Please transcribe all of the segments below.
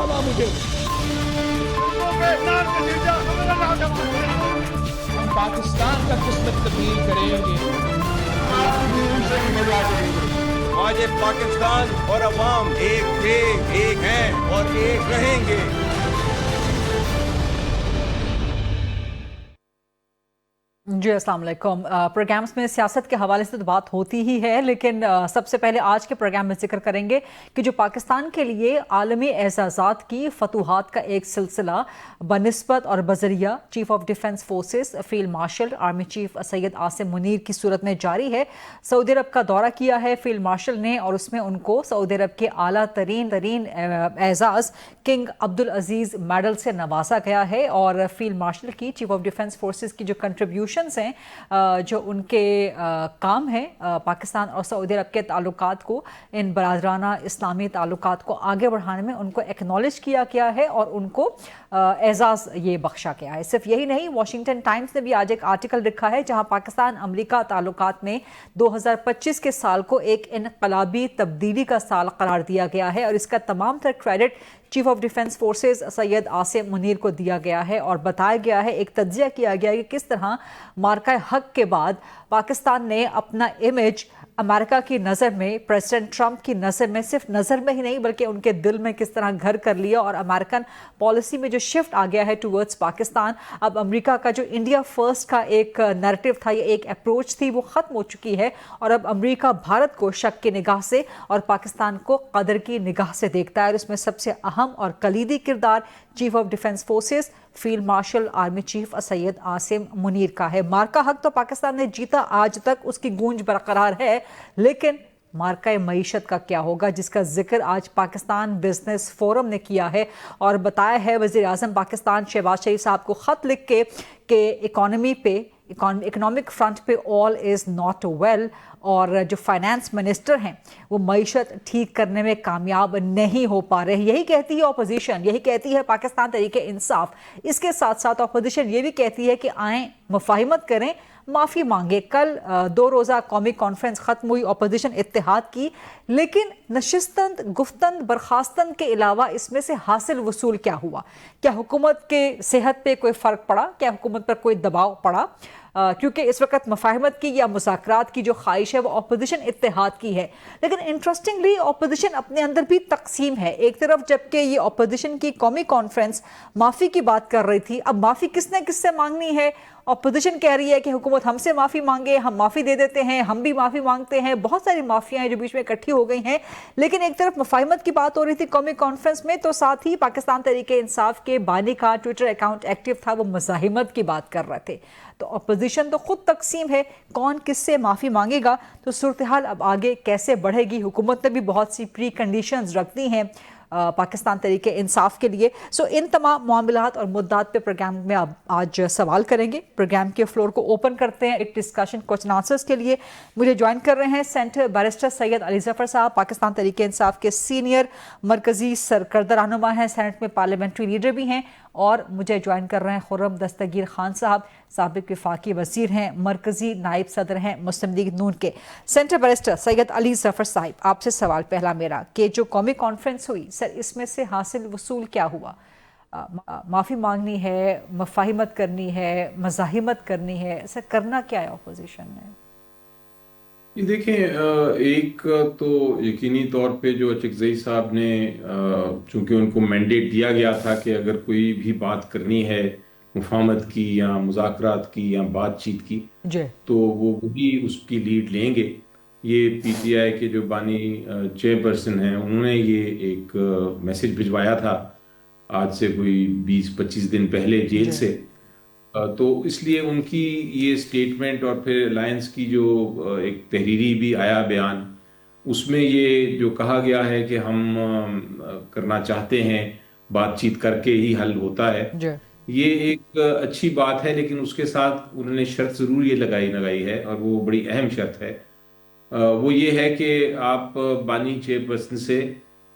बताना मुझे। हम पाकिस्तान का किस्मत तब्दील करेंगे। आज पाकिस्तान और अवाम एक थे, एक हैं और एक रहेंगे। जी अस्सलाम वालेकुम। प्रोग्राम्स में सियासत के हवाले से तो बात होती ही है, लेकिन सबसे पहले आज के प्रोग्राम में जिक्र करेंगे कि जो पाकिस्तान के लिए आलमी एजाज़ात की फतूहात का एक सिलसिला बनिस्बत और बजरिया chief of defence forces field marshal army chief Syed Asim Munir की सूरत में जारी है। सऊदी अरब का दौरा किया है फील्ड मार्शल ने और उसमें उनको सऊदी अरब के आला तरीन एजाज़ किंग अब्दुल अजीज़ मेडल से नवाजा गया है। और फील्ड मार्शल की चीफ ऑफ डिफेंस फोर्सेस की जो कंट्रीब्यूशन हैं, जो उनके काम है पाकिस्तान और सऊदी अरब के ताल्लुकात को, इन बरादराना इस्लामी ताल्लुकात को आगे बढ़ाने में उनको एक्नॉलेज किया गया है और उनको एजाज़ ये बख्शा गया है। सिर्फ यही नहीं, वाशिंगटन टाइम्स ने भी आज एक आर्टिकल लिखा है जहां पाकिस्तान अमरीका ताल्लुकात में 2025 के साल को एक इनकलाबी तब्दीली का साल करार दिया गया है और इसका तमाम तर credit chief of defence forces Syed Asim Munir को दिया गया है। और बताया गया है, एक तज्जिया किया गया है कि किस तरह मार्का हक के बाद पाकिस्तान ने अपना इमेज अमेरिका की नज़र में, प्रेसिडेंट ट्रंप की नज़र में, सिर्फ नज़र में ही नहीं बल्कि उनके दिल में किस तरह घर कर लिया। और अमेरिकन पॉलिसी में जो शिफ्ट आ गया है टूवर्ड्स पाकिस्तान, अब अमेरिका का जो इंडिया फर्स्ट का एक नैरेटिव था, ये एक अप्रोच थी, वो ख़त्म हो चुकी है। और अब अमेरिका भारत को शक की निगाह से और पाकिस्तान को कदर की निगाह से देखता है। और इसमें सबसे अहम और कलीदी किरदार chief of defence forces field marshal army chief Syed Asim Munir का है। मार्का हक तो पाकिस्तान ने जीता, आज तक उसकी गूंज बरकरार है, लेकिन मार्का मईशत का क्या होगा, जिसका जिक्र आज पाकिस्तान बिजनेस फोरम ने किया है और बताया है वज़ीर आज़म पाकिस्तान शहबाज शरीफ साहब को ख़त लिख के इकोनॉमिक फ्रंट पे ऑल इज़ नॉट वेल। और जो फाइनेंस मिनिस्टर हैं वो मईशत ठीक करने में कामयाब नहीं हो पा रहे। यही कहती है अपोजिशन, यही कहती है पाकिस्तान तहरीक इंसाफ। इसके साथ साथ अपोजिशन ये भी कहती है कि आएँ मुफाहिमत करें, माफ़ी मांगे। कल 2 रोज़ा कौमी कॉन्फ्रेंस ख़त्म हुई अपोजिशन इत्तेहाद की, लेकिन नशिस्तन गुफ्तन बर्खास्तन के अलावा इसमें से हासिल वसूल क्या हुआ? क्या हुकूमत के सेहत पे कोई फ़र्क पड़ा? क्या हुकूमत पर कोई दबाव पड़ा? क्योंकि इस वक्त मुफाहमत की या मुज़ाकरात की जो ख्वाहिश है वो अपोजिशन इत्तेहाद की है, लेकिन इंटरेस्टिंगली अपोजिशन अपने अंदर भी तकसीम है। एक तरफ जबकि ये अपोजिशन की कौमी कॉन्फ्रेंस माफ़ी की बात कर रही थी, अब माफ़ी किससे मांगनी है? अपोजिशन कह रही है कि हुकूमत हमसे माफ़ी मांगे, हम माफ़ी दे देते हैं, हम भी माफ़ी मांगते हैं। बहुत सारी माफ़ियाँ हैं जो बीच में इकट्ठी हो गई हैं। लेकिन एक तरफ मुफाहमत की बात हो रही थी कौमी कॉन्फ्रेंस में, तो साथ ही पाकिस्तान तहरीक इंसाफ के बानी का ट्विटर अकाउंट एक्टिव था, वो मुज़ाहिमत की बात कर रहे थे। तो अपोजिशन तो खुद तकसीम है, कौन किससे माफ़ी मांगेगा? तो सूरत हाल अब आगे कैसे बढ़ेगी? हुकूमत ने भी बहुत सी प्री कंडीशंस रख दी हैं पाकिस्तान तहरीक इंसाफ के लिए। सो इन तमाम मामलात और मुद्दात पे प्रोग्राम में अब आज सवाल करेंगे। प्रोग्राम के फ्लोर को ओपन करते हैं एक डिस्कशन क्वेश्चन आंसर्स के लिए। मुझे ज्वाइन कर रहे हैं सेंटर बैरिस्टर सैयद अली ज़फ़र साहब, पाकिस्तान तहरीक इंसाफ के सीनियर मरकज़ी सरकर्दा रहनुमा हैं, सेनेट में पार्लियामेंट्री लीडर भी हैं। और मुझे ज्वाइन कर रहे हैं खुर्रम दस्तगीर खान साहब, साबिक़ वफाकी वज़ीर हैं, मरकज़ी नायब सदर हैं मुस्लिम लीग नून के। सेंटर बैरिस्टर सैयद अली ज़फ़र साहब, आपसे सवाल पहला मेरा कि जो कौमी कॉन्फ्रेंस हुई सर, इसमें से हासिल वसूल क्या हुआ? माफ़ी मांगनी है, मुफाहिमत करनी है, मज़ाहिमत करनी है, सर करना क्या है अपोजिशन ने? देखें, एक तो यकीनी तौर पे जो अचकज़ई साहब ने, चूँकि उनको मैंडेट दिया गया था कि अगर कोई भी बात करनी है मुफाहमत की या मुज़ाकरात की या बातचीत की, तो वो भी उसकी लीड लेंगे। ये पीटीआई के जो बानी चेयरपर्सन हैं, उन्होंने ये एक मैसेज भिजवाया था आज से कोई 20-25 दिन पहले जेल से। तो इसलिए उनकी ये स्टेटमेंट और फिर अलायंस की जो एक तहरीरी भी आया बयान, उसमें ये जो कहा गया है कि हम करना चाहते हैं, बातचीत करके ही हल होता है, ये एक अच्छी बात है। लेकिन उसके साथ उन्होंने शर्त ज़रूर ये लगाई है, और वो बड़ी अहम शर्त है। वो ये है कि आप बानी चेयरपर्सन से,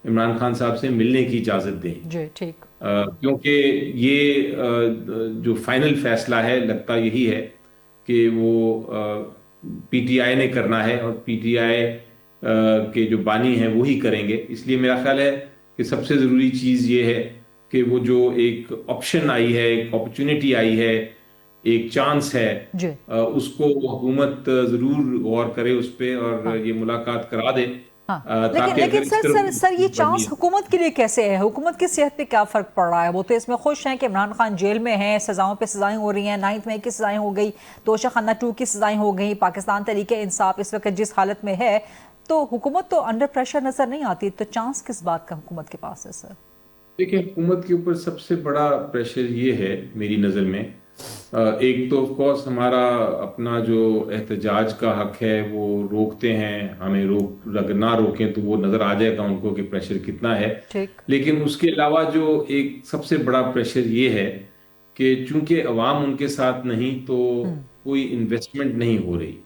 इमरान खान साहब से मिलने की इजाज़त दें। ठीक। क्योंकि ये जो फाइनल फैसला है, लगता यही है कि वो पीटीआई ने करना है और पीटीआई के जो बानी हैं वही करेंगे। इसलिए मेरा ख्याल है کہ سب سے ضروری چیز یہ ہے کہ وہ جو ایک آپشن آئی ہے، ایک اپرچونٹی آئی ہے، ایک چانس ہے، جی اس کو حکومت ضرور غور کرے اس پہ اور یہ ملاقات کرا دے. لیکن سر یہ چانس حکومت کے لیے کیسے ہے؟ حکومت کی صحت پہ کیا فرق پڑ رہا ہے؟ وہ تو اس میں خوش ہیں کہ عمران خان جیل میں ہیں، سزاؤں پہ سزائیں ہو رہی ہیں، 9 مئی کی سزائیں ہو گئی، توشہ خانہ 2 کی سزائیں ہو گئی، پاکستان تحریک انصاف اس وقت جس حالت میں ہے، تو حکومت تو انڈر پریشر نظر نہیں آتی. تو چانس کس بات کا حکومت کے پاس ہے سر؟ دیکھیں، حکومت کے اوپر سب سے بڑا پریشر یہ ہے میری نظر میں، ایک تو آف کورس ہمارا اپنا جو احتجاج کا حق ہے وہ روکتے ہیں، ہمیں اگر نہ روکیں تو وہ نظر آ جائے گا ان کو کہ پریشر کتنا ہے. لیکن اس کے علاوہ جو ایک سب سے بڑا پریشر یہ ہے کہ چونکہ عوام ان کے ساتھ نہیں تو کوئی انویسٹمنٹ نہیں ہو رہی.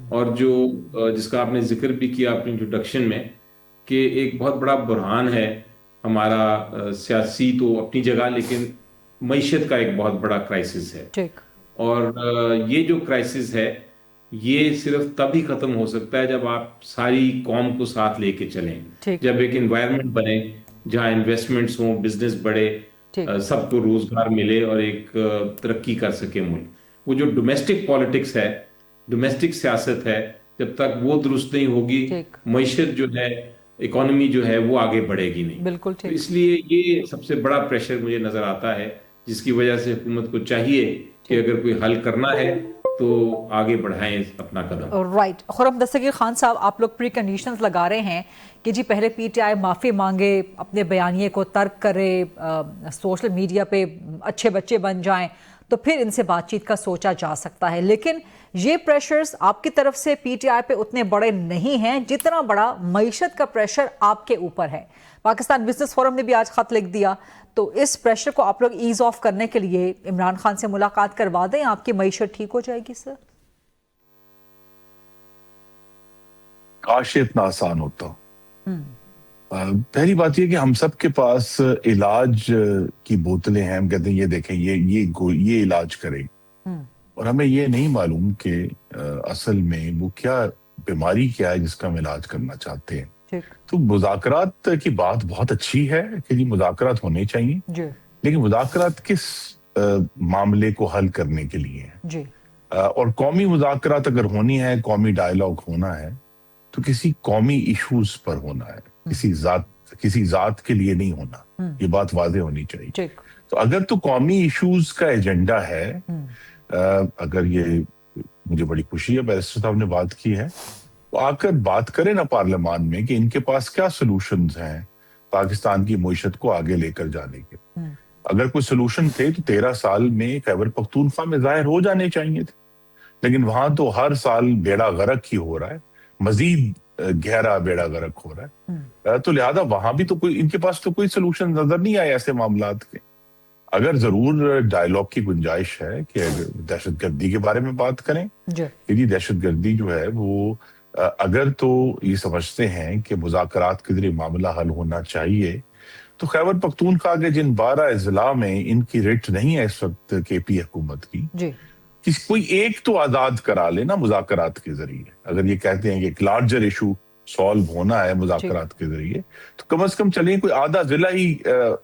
اور جو جس کا آپ نے ذکر بھی کیا اپنی انٹروڈکشن میں کہ ایک بہت بڑا بحران ہے ہمارا سیاسی تو اپنی جگہ، لیکن معیشت کا ایک بہت بڑا کرائسس ہے. اور یہ جو کرائسس ہے یہ صرف تب ہی ختم ہو سکتا ہے جب آپ ساری قوم کو ساتھ لے کے چلیں، جب ایک انوائرمنٹ بنے جہاں انویسٹمنٹس ہوں، بزنس بڑھے، سب کو روزگار ملے اور ایک ترقی کر سکے ملک. وہ جو ڈومیسٹک پالیٹکس ہے، ڈومیسٹک سیاست ہے، جب تک وہ درست نہیں ہوگی معیشت جو ہے، اکانومی جو ہے وہ آگے بڑھے گی نہیں. بالکل ٹھیک. اس لیے یہ سب سے بڑا پریشر مجھے نظر آتا ہے، جس کی وجہ سے حکومت کو چاہیے کہ اگر کوئی حل کرنا ہے تو آگے بڑھائیں اپنا قدم. رائٹ. خرم دستگیر خان صاحب، آپ لوگ پری کنڈیشنز لگا رہے ہیں کہ جی پہلے پی ٹی آئی معافی مانگے، اپنے بیانیے کو ترک کرے، سوشل میڈیا پہ اچھے بچے بن جائیں تو پھر ان سے بات چیت کا سوچا جا سکتا ہے. لیکن یہ پریشرز آپ کی طرف سے پی ٹی آئی پہ اتنے بڑے نہیں ہیں جتنا بڑا معیشت کا پریشر آپ کے اوپر ہے. پاکستان بزنس فورم نے بھی آج خط لکھ دیا. تو اس پریشر کو آپ لوگ ایز آف کرنے کے لیے عمران خان سے ملاقات کروا دیں، آپ کی معیشت ٹھیک ہو جائے گی سر؟ کاش اتنا آسان ہوتا. پہلی بات یہ کہ ہم سب کے پاس علاج کی بوتلیں ہیں. ہم کہتے ہیں یہ دیکھیں یہ علاج کرے، اور ہمیں یہ نہیں معلوم کہ اصل میں وہ کیا بیماری کیا ہے جس کا ہم علاج کرنا چاہتے ہیں. تو مذاکرات کی بات بہت اچھی ہے کہ جی مذاکرات ہونے چاہیے، لیکن مذاکرات کس معاملے کو حل کرنے کے لیے ہیں؟ اور قومی مذاکرات اگر ہونی ہے، قومی ڈائلاگ ہونا ہے تو کسی قومی ایشوز پر ہونا ہے، کسی ذات کے لیے نہیں ہونا. یہ بات واضح ہونی چاہیے. تو اگر تو قومی ایشوز کا ایجنڈا ہے، اگر یہ مجھے بڑی خوشی ہے بیرسٹر صاحب نے بات کی ہے، تو آ کر بات کریں نا پارلیمان میں کہ ان کے پاس کیا سلوشنز ہیں پاکستان کی معیشت کو آگے لے کر جانے کے. اگر کوئی سلوشن تھے تو 13 سال میں خیبر پختونخوا میں ظاہر ہو جانے چاہیے تھے، لیکن وہاں تو ہر سال بیڑا غرق ہی ہو رہا ہے، مزید گہرا بیڑا غرق ہو رہا ہے. تو لہذا وہاں بھی تو ان کے پاس تو کوئی سلوشن نظر نہیں آئے ایسے معاملات کے. اگر ضرور ڈائلاگ کی گنجائش ہے کہ دہشت گردی کے بارے میں بات کریں، کہ دہشت گردی جو ہے وہ اگر تو یہ سمجھتے ہیں کہ مذاکرات کے ذریعے معاملہ حل ہونا چاہیے، تو خیبر پختونخوا کے جن 12 اضلاع میں ان کی ریٹ نہیں ہے اس وقت کے پی حکومت کی، کوئی ایک تو آزاد کرا لینا مذاکرات کے ذریعے. اگر یہ کہتے ہیں کہ ایک لارجر ایشو سالو ہونا ہے مذاکرات کے ذریعے، تو کم از کم چلیں کوئی آدھا ضلع ہی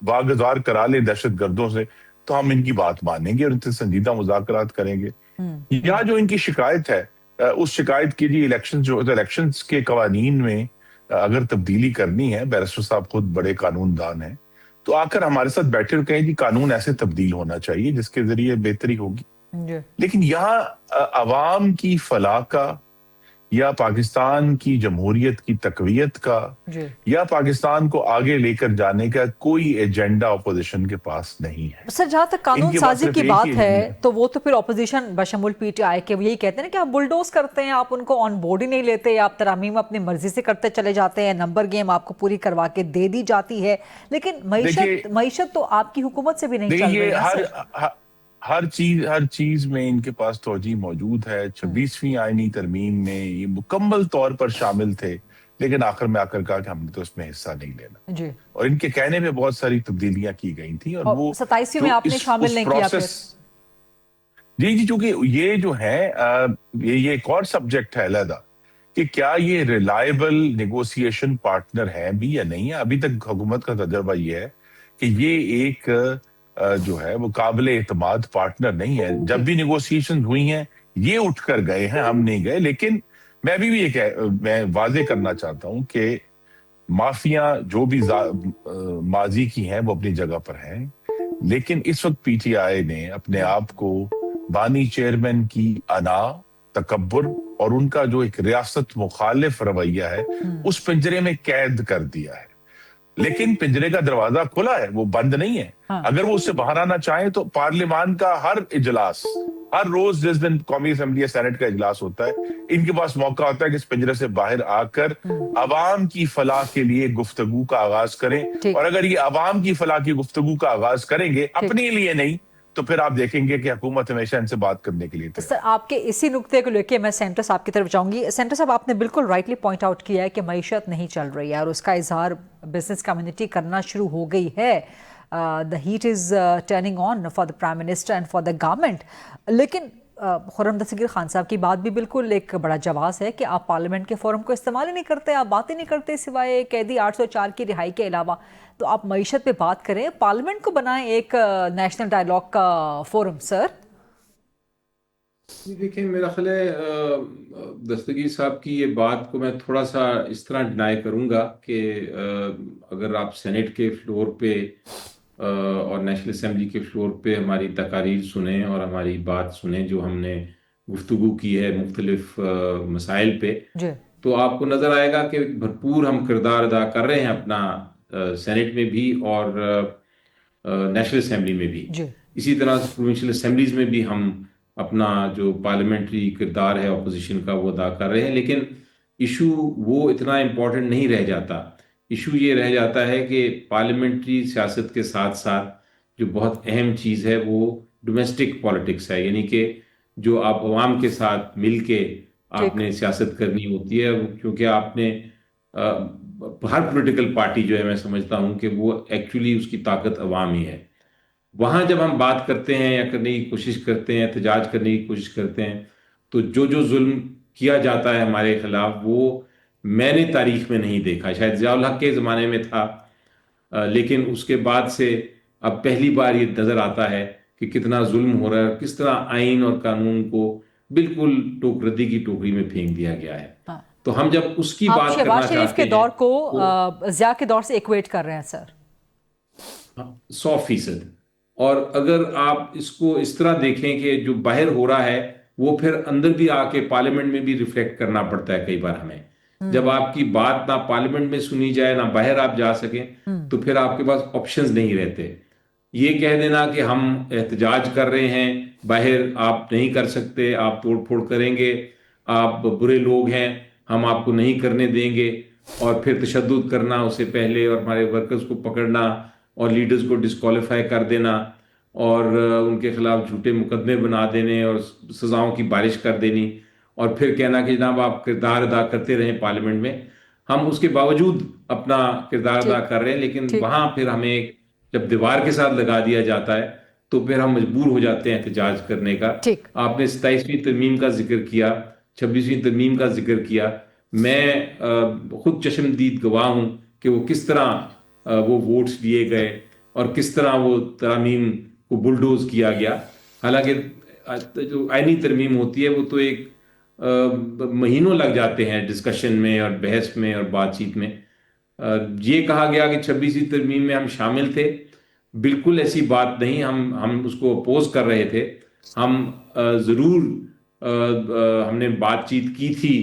واگزار کرا لیں دہشت گردوں سے، تو ہم ان کی بات مانیں گے اور ان سے سنجیدہ مذاکرات کریں گے. یا جو ان کی شکایت ہے، اس شکایت کی جی الیکشنز کے قوانین میں اگر تبدیلی کرنی ہے، بیرسٹر صاحب خود بڑے قانون دان ہیں، تو آ کر ہمارے ساتھ بیٹھے اور کہیں جی قانون ایسے تبدیل ہونا چاہیے جس کے ذریعے بہتری ہوگی. لیکن یہاں عوام کی فلاح کا یا پاکستان کی جمہوریت کی تقویت کا یا پاکستان کو آگے لے کر جانے کا کوئی ایجنڈا اپوزیشن کے پاس نہیں ہے. سر جہاں تک قانون سازی کی بات ہے تو وہ تو پھر اپوزیشن بشمول پی ٹی آئی کے یہی کہتے ہیں کہ آپ بلڈوز کرتے ہیں، آپ ان کو آن بورڈ ہی نہیں لیتے، آپ ترامیم اپنی مرضی سے کرتے چلے جاتے ہیں، نمبر گیم آپ کو پوری کروا کے دے دی جاتی ہے، لیکن معیشت تو آپ کی حکومت سے بھی نہیں چل رہی ہے. ہر چیز میں ان کے پاس توجہ موجود ہے. 26ویں آئینی ترمیم میں یہ مکمل طور پر شامل تھے، لیکن آخر میں آ کر کہا کہ ہم نے تو اس میں حصہ نہیں لینا. اور ان کے کہنے میں بہت ساری تبدیلیاں کی گئی تھیں، اور وہ 27ویں میں آپ نے شامل نہیں کیا پھر. جی چونکہ یہ جو ہے یہ ایک اور سبجیکٹ ہے علیحدہ کہ کیا یہ ریلائبل نیگوسیشن پارٹنر ہے بھی یا نہیں ہے. ابھی تک حکومت کا تجربہ یہ ہے کہ یہ ایک جو ہے وہ قابل اعتماد پارٹنر نہیں ہے. جب بھی نیگوسیشن ہوئی ہیں یہ اٹھ کر گئے ہیں, ہم نہیں گئے. لیکن میں ابھی بھی میں واضح کرنا چاہتا ہوں کہ مافیا جو بھی ماضی کی ہیں وہ اپنی جگہ پر ہیں, لیکن اس وقت پی ٹی آئی نے اپنے آپ کو بانی چیئرمین کی انا, تکبر اور ان کا جو ایک ریاست مخالف رویہ ہے اس پنجرے میں قید کر دیا ہے. لیکن پنجرے کا دروازہ کھلا ہے, وہ بند نہیں ہے. اگر وہ اس سے باہر آنا چاہیں تو پارلیمان کا ہر اجلاس, ہر روز جس دن قومی اسمبلی یا سینٹ کا اجلاس ہوتا ہے, ان کے پاس موقع ہوتا ہے کہ اس پنجرے سے باہر آ کر عوام کی فلاح کے لیے گفتگو کا آغاز کریں. اور اگر یہ عوام کی فلاح کی گفتگو کا آغاز کریں گے, اپنے لیے نہیں, تو پھر آپ دیکھیں گے کہ حکومت ہمیشہ ان سے بات کرنے کے لیے تیار. سر, آپ کے اسی نقطے کو لے کے میں سینٹر صاحب کی طرف جاؤں گی. سینٹر صاحب, آپ نے بالکل رائٹلی پوائنٹ آؤٹ کیا ہے کہ معیشت نہیں چل رہی ہے اور اس کا اظہار بزنس کمیونٹی کرنا شروع ہو گئی ہے. The heat is turning on for the Prime Minister and for the government. لیکن خرم دستگیر خان صاحب کی بات بھی بالکل ایک بڑا جواز ہے کہ آپ پارلیمنٹ کے فورم کو استعمال ہی نہیں کرتے, آپ بات ہی نہیں کرتے سوائے قیدی 804 کی رہائی کے علاوہ. تو آپ معیشت پہ بات کریں, پارلیمنٹ کو بنائیں ایک نیشنل ڈائیلاگ کا فورم. سر دیکھیں, میرا خیال ہے دستگیر صاحب کی یہ بات کو میں تھوڑا سا اس طرح ڈینائی کروں گا کہ اگر آپ سینٹ کے فلور پہ اور نیشنل اسمبلی کے فلور پہ ہماری تقاریر سنیں اور ہماری بات سنیں جو ہم نے گفتگو کی ہے مختلف مسائل پہ, تو آپ کو نظر آئے گا کہ بھرپور ہم کردار ادا کر رہے ہیں اپنا سینٹ میں بھی اور نیشنل اسمبلی میں بھی. اسی طرح پروونشل اسمبلیز میں بھی ہم اپنا جو پارلیمنٹری کردار ہے اپوزیشن کا وہ ادا کر رہے ہیں. لیکن ایشو وہ اتنا امپورٹنٹ نہیں رہ جاتا. ایشو یہ رہ جاتا ہے کہ پارلیمنٹری سیاست کے ساتھ ساتھ جو بہت اہم چیز ہے وہ ڈومیسٹک پالیٹکس ہے, یعنی کہ جو آپ عوام کے ساتھ مل کے آپ نے سیاست کرنی ہوتی ہے, کیونکہ آپ نے ہر پولیٹیکل پارٹی جو ہے میں سمجھتا ہوں کہ وہ ایکچولی اس کی طاقت عوام ہی ہے. وہاں جب ہم بات کرتے ہیں یا کرنے کی کوشش کرتے ہیں, احتجاج کرنے کی کوشش کرتے ہیں, تو جو ظلم کیا جاتا ہے ہمارے خلاف وہ میں نے تاریخ میں نہیں دیکھا. شاید ضیاء الحق کے زمانے میں تھا, لیکن اس کے بعد سے اب پہلی بار یہ نظر آتا ہے کہ کتنا ظلم ہو رہا ہے, کس طرح آئین اور قانون کو بالکل ٹوکردی کی ٹوکری میں پھینک دیا گیا ہے. تو ہم جب اس کی بات کرنا شہباز شریف چاہتے کے دور کو ضیاء کے دور سے ایکویٹ کر رہے ہیں سر. 100%. اور اگر آپ اس کو اس طرح دیکھیں کہ جو باہر ہو رہا ہے وہ پھر اندر بھی آ کے پارلیمنٹ میں بھی ریفلیکٹ کرنا پڑتا ہے کئی بار ہمیں. جب آپ کی بات نہ پارلیمنٹ میں سنی جائے نہ باہر آپ جا سکیں تو پھر آپ کے پاس آپشنز نہیں رہتے. یہ کہہ دینا کہ ہم احتجاج کر رہے ہیں, باہر آپ نہیں کر سکتے, آپ توڑ پھوڑ کریں گے, آپ برے لوگ ہیں, ہم آپ کو نہیں کرنے دیں گے, اور پھر تشدد کرنا اس سے پہلے اور ہمارے ورکرز کو پکڑنا اور لیڈرز کو ڈسکوالیفائی کر دینا اور ان کے خلاف جھوٹے مقدمے بنا دینے اور سزاؤں کی بارش کر دینی, اور پھر کہنا کہ جناب آپ کردار ادا کرتے رہیں پارلیمنٹ میں. ہم اس کے باوجود اپنا کردار ادا کر رہے ہیں, لیکن وہاں پھر ہمیں جب دیوار کے ساتھ لگا دیا جاتا ہے تو پھر ہم مجبور ہو جاتے ہیں احتجاج کرنے کا. آپ نے 27ویں ترمیم کا ذکر کیا, 26ویں ترمیم کا ذکر کیا. میں خود چشمدید گواہ ہوں کہ وہ کس طرح وہ ووٹس دیے گئے اور کس طرح وہ ترامیم کو بلڈوز کیا گیا. حالانکہ جو آئینی ترمیم ہوتی ہے وہ تو ایک مہینوں لگ جاتے ہیں ڈسکشن میں اور بحث میں اور بات چیت میں. یہ کہا گیا کہ 26ویں ترمیم میں ہم شامل تھے, بالکل ایسی بات نہیں. ہم اس کو اپوز کر رہے تھے. ہم ضرور ہم نے بات چیت کی تھی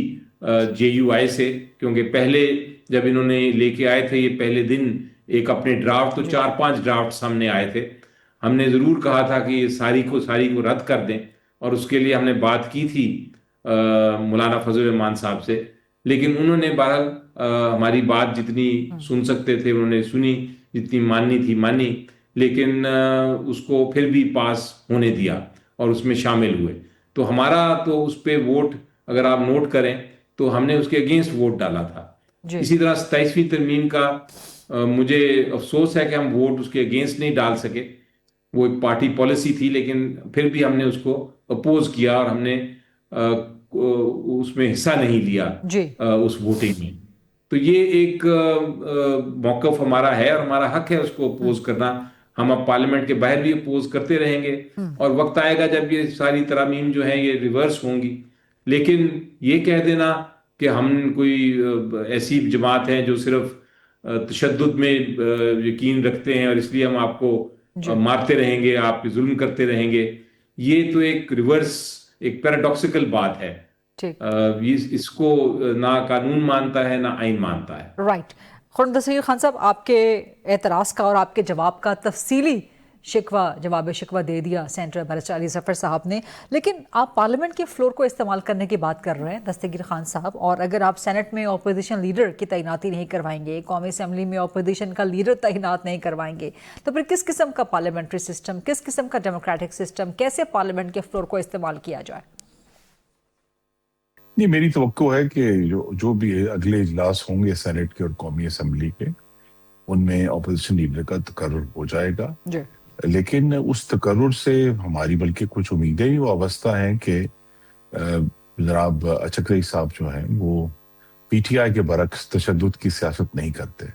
جے یو آئی سے, کیونکہ پہلے جب انہوں نے لے کے آئے تھے یہ پہلے دن ایک اپنے ڈرافٹ, تو 4-5 ڈرافٹ سامنے آئے تھے. ہم نے ضرور کہا تھا کہ یہ ساری کو رد کر دیں, اور اس کے لیے ہم نے بات کی تھی مولانا فضل الرحمان صاحب سے. لیکن انہوں نے بہرحال ہماری بات جتنی سن سکتے تھے انہوں نے سنی, جتنی ماننی تھی مانی, لیکن اس کو پھر بھی پاس ہونے دیا اور اس میں شامل ہوئے. تو ہمارا تو اس پہ ووٹ اگر آپ نوٹ کریں تو ہم نے اس کے اگینسٹ ووٹ ڈالا تھا. اسی طرح 27ویں ترمیم کا مجھے افسوس ہے کہ ہم ووٹ اس کے اگینسٹ نہیں ڈال سکے. وہ ایک پارٹی پالیسی تھی, لیکن پھر بھی ہم نے اس کو اپوز کیا اور ہم نے उसमें हिस्सा नहीं लिया जी। उस वोटिंग में। तो ये एक मौक़िफ़ हमारा है और हमारा हक है उसको अपोज करना। हम अब पार्लियामेंट के बाहर भी अपोज करते रहेंगे और वक्त आएगा जब ये सारी तरामीम जो हैं ये रिवर्स होंगी। लेकिन ये कह देना कि हम कोई ऐसी जमात है जो सिर्फ तशद्दुद में यकीन रखते हैं और इसलिए हम आपको मारते रहेंगे, आप पे जुल्म करते रहेंगे, ये तो एक रिवर्स, एक पैराडॉक्सिकल बात है। इसको ना कानून मानता है ना आइन मानता है। राइट। खुर्रम तस्वीर खान साहब, आपके एतराज़ का और आपके जवाब का तफसीली जवाब शिकवा दे दिया सेनेटर बैरिस्टर अली ज़फ़र साहब ने, लेकिन आप पार्लियामेंट के फ्लोर को इस्तेमाल करने की बात कर रहे हैं दस्तगीर खान साहब, और अगर आप सेनेट में अपोजिशन लीडर की तैनाती नहीं करवाएंगे, कौमी असम्बली में अपोजिशन का लीडर तैनात नहीं करवाएंगे, तो फिर किस किस्म का पार्लियामेंट्री सिस्टम, किस किस्म का डेमोक्रेटिक सिस्टम, कैसे पार्लियामेंट के फ्लोर को इस्तेमाल किया जाए? नहीं, मेरी तवक्को है कि जो भी अगले इजलास होंगे सेनेट के और कौमी असम्बली के, उनमें अपोजिशन लीडर का तकर्रुर हो जाएगा। लेकिन उस तकर्रुर से हमारी बल्कि कुछ उम्मीदें भी वाबस्ता हैं कि जनाब अचक रईस साहब जो हैं वो पीटीआई के बरक्स तशद्दुद की सियासत नहीं करते।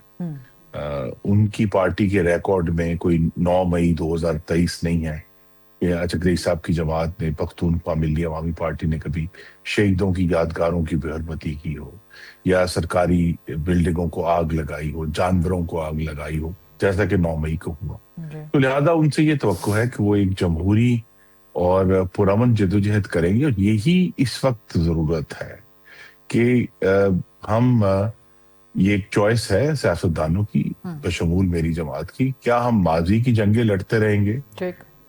उनकी पार्टी के रिकॉर्ड में कोई 9 मई 2023 नहीं है कि अचक रईस साहब की जमात ने, पख्तूनख्वा मिल्ली अवामी पार्टी ने कभी शहीदों की यादगारों की बेहरमती की हो या सरकारी बिल्डिंगों को आग लगाई हो, जानवरों को आग लगाई हो, जैसा कि 9 मई को हुआ। तो लिहाजा उनसे ये तवक्को है कि वो एक जमहूरी और पुरअमन जदोजहद करेंगे, और यही इस वक्त जरूरत है कि हम ये एक चॉइस है सियासतदानों की बशमूल मेरी जमात की, क्या हम माजी की जंगें लड़ते रहेंगे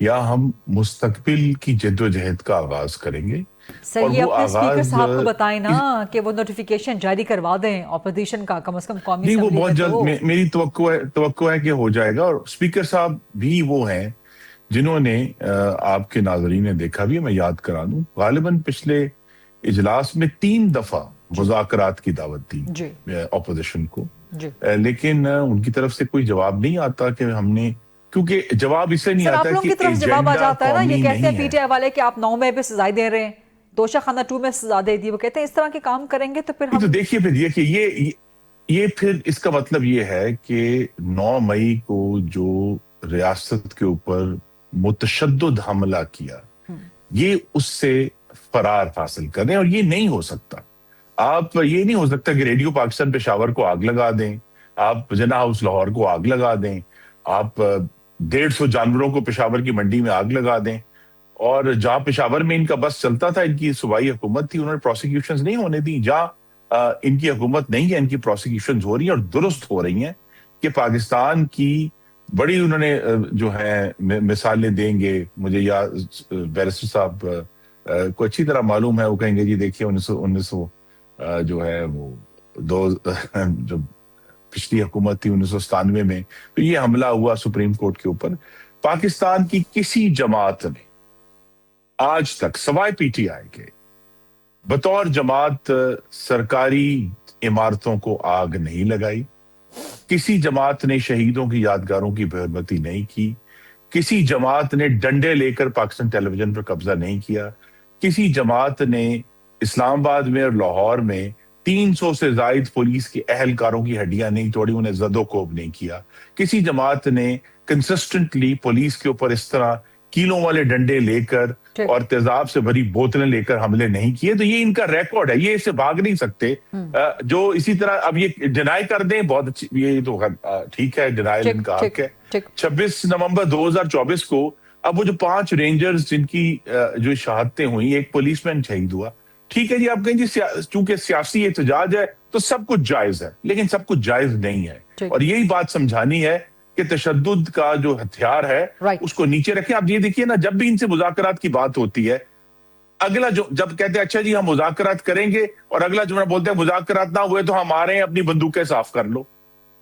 या हम मुस्तकबिल की जद्दोजहद का आगाज करेंगे। सर, ये अपने स्पीकर साहब को बताएं ना कि वो नोटिफिकेशन जारी करवा दें ऑपोजिशन का, कम से कम कौमी नहीं, वो बहुत जल्द मेरी तवक्को है कि हो जाएगा। और स्पीकर साहब भी वो हैं जिन्होंने आपके नाज़रीन ने देखा भी, मैं याद करा दूं, गालिबन पिछले इजलास में 3 दफा मुज़ाकरात की दावत दी ऑपोजिशन को, लेकिन उनकी तरफ से कोई जवाब नहीं आता कि हमने, क्योंकि जवाब इससे नहीं आता कि जवाब आ जाता है ना, ये कहते हैं पीटीआई वाले कि आप 9 मई पे सजाएं दे रहे हैं, तोशाखाना 2 में सजा दे दी, वो कहते हैं इस तरह के काम करेंगे तो फिर हम तो देखिए ये फिर इसका मतलब ये है कि 9 मई को जो रियासत के ऊपर मुतशद्दुद हमला किया, ये उससे फरार हासिल कर रहे हैं, और ये नहीं हो सकता। ये नहीं हो सकता कि रेडियो पाकिस्तान पेशावर को आग लगा दें, आप जिन्ना हाउस लाहौर को आग लगा दें, आप 150 जानवरों को पेशावर की मंडी में आग लगा दें, और जहां पेशावर में इनका बस चलता था, इनकी सूबाई हुकूमत थी, उन्होंने प्रोसिक्यूशंस नहीं होने दी। जहां इनकी हुकूमत नहीं है, इनकी प्रोसिक्यूशंस हो रही हैं और दुरुस्त हो रही हैं कि पाकिस्तान की बड़ी उन्होंने जो है मिसालें देंगे। मुझे याद बैरिस्टर साहब को अच्छी तरह मालूम है, वो कहेंगे जी देखिए 1900 जो है वो जो पिछली हुकूमत थी 1997 में, तो ये हमला हुआ सुप्रीम कोर्ट के ऊपर। पाकिस्तान की किसी जमात ने आज तक सवाए पीटीआई के बतौर जमात सरकारी इमारतों को आग नहीं लगाई, किसी जमात ने शहीदों की यादगारों की बेहरमती नहीं की, किसी जमात ने डंडे लेकर पाकिस्तान टेलीविजन पर कब्जा नहीं किया, किसी जमात ने इस्लामाबाद में और लाहौर में 300 से जायद पुलिस के अहलकारों की हड्डियां नहीं तोड़ी, उन्हें जदोकोब नहीं किया, किसी जमात ने कंसिस्टेंटली पुलिस के ऊपर इस तरह कीलों वाले डंडे लेकर और तेजाब से भरी बोतलें लेकर हमले नहीं किए। तो ये इनका रिकॉर्ड है, ये इससे भाग नहीं सकते। जो इसी तरह अब ये डिनाई कर दें, बहुत अच्छी, ये तो ठीक है, डिनाइल इनका हक है। 26 नवंबर 2024 को अब वो जो 5 रेंजर्स जिनकी जो शहादतें हुई, एक पुलिसमैन शहीद हुआ, ठीक है जी, आप कहें जी चूंकि सियासी एहतजाज है तो सब कुछ जायज है, लेकिन सब कुछ जायज नहीं है। और यही बात समझानी है कि तशद्दुद का जो हथियार है उसको नीचे रखें। आप ये देखिए ना, जब भी इनसे मुज़ाकरात की बात होती है, अगला जो जब कहते हैं अच्छा जी हम मुज़ाकरात करेंगे, और अगला जुमला बोलते हैं मुज़ाकरात ना हुए तो हम आ रहे हैं, अपनी बंदूकें साफ कर लो।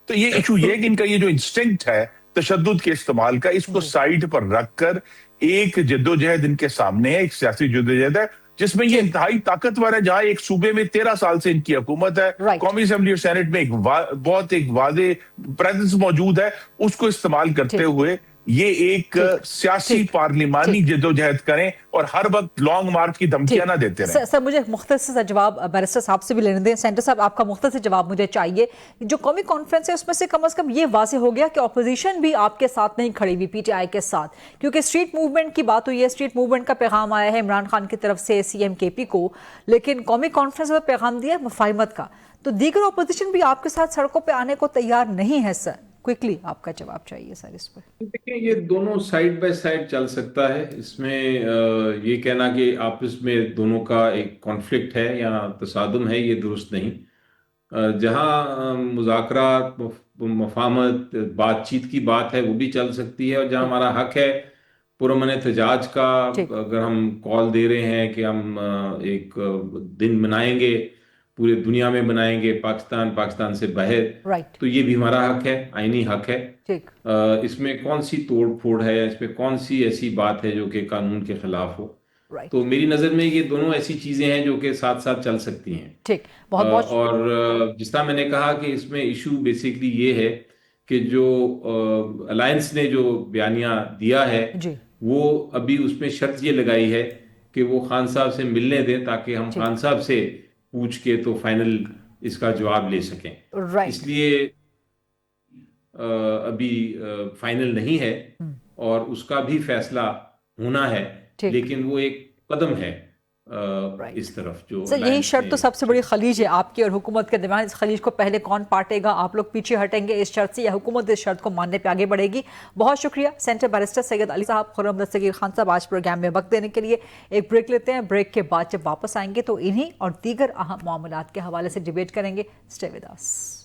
तो ये इशू ये कि इनका ये जो इंस्टिंक्ट है तशद्दुद के इस्तेमाल का, इसको साइड पर रखकर एक जद्दोजहद इनके सामने है, एक सियासी जद्दोजहद है जिसमें ये इंतहाई ताकतवर है, जहां एक सूबे में 13 साल से इनकी हुकूमत है, कौमी असेंबली और सेनेट में एक वादे प्रेजेंस मौजूद है, उसको इस्तेमाल करते हुए ये एक सियासी पार्लिमानी जदोजहद करें और हर वक्त लॉन्ग मार्च की धमकियां ना देते रहें। सर मुझे मुख्तसर सा जवाब बैरिस्टर साहब से भी लेने दें। सेंटर साहब, आपका मुख्तसर जवाब मुझे चाहिए। जो कौमी कॉन्फ्रेंस है उसमें से कम ये वाज़ेह हो गया कि ऑपोजिशन भी आपके साथ नहीं खड़ी हुई, पीटीआई के साथ, क्योंकि स्ट्रीट मूवमेंट की बात हुई है, स्ट्रीट मूवमेंट का पैगाम आया है इमरान खान की तरफ से सीएम केपी को, लेकिन कौमी कॉन्फ्रेंस में पैगाम दिया मुफाहिमत का, तो दीगर ऑपोजिशन भी आपके साथ सड़कों पर आने को तैयार नहीं है। सर क्विकली आपका जवाब चाहिए सर इस पर। देखिए, ये दोनों साइड बाय साइड चल सकता है। इसमें ये कहना कि आपस में दोनों का एक कॉन्फ्लिक्ट है या तसादुम है, ये दुरुस्त नहीं। जहां मुज़ाकरात, मुफाहमत, बातचीत की बात है, वो भी चल सकती है, और जहां हमारा हक है पुरअमन एहतजाज का, अगर हम कॉल दे रहे हैं कि हम एक दिन मनाएंगे, पूरे दुनिया में बनाएंगे पाकिस्तान से बाहर, तो ये भी हमारा हक है, आईनी हक है। इसमें कौन सी तोड़ फोड़ है, इसमें कौन सी ऐसी बात है जो कि कानून के खिलाफ हो? तो मेरी नजर में ये दोनों ऐसी चीजें हैं जो कि साथ साथ चल सकती हैं। ठीक, बहुत और जिस तरह मैंने कहा कि इसमें इशू बेसिकली ये है कि जो अलायंस ने जो बयानिया दिया है वो अभी उसमें शर्त ये लगाई है कि वो खान साहब से मिलने दें, ताकि हम खान साहब से पूछ के तो फाइनल इसका जवाब ले सकें। इसलिए अभी फाइनल नहीं है और उसका भी फैसला होना है, लेकिन वो एक कदम है इस तरफ जो सर, यही शर्त तो सबसे बड़ी खलीज है आपकी और हुकूमत के दरमियान। इस खलीज को पहले कौन पाटेगा? आप लोग पीछे हटेंगे इस शर्त से या हुकूमत इस शर्त को मानने पे आगे बढ़ेगी? बहुत शुक्रिया सेंटर बैरिस्टर सैयद अली साहब, खुर्रम दस्तगीर खान साहब, आज प्रोग्राम में वक्त देने के लिए। एक ब्रेक लेते हैं, ब्रेक के बाद जब वापस आएंगे तो इन्हीं और दीगर अहम मामलात के हवाले से डिबेट करेंगे। Stay with us.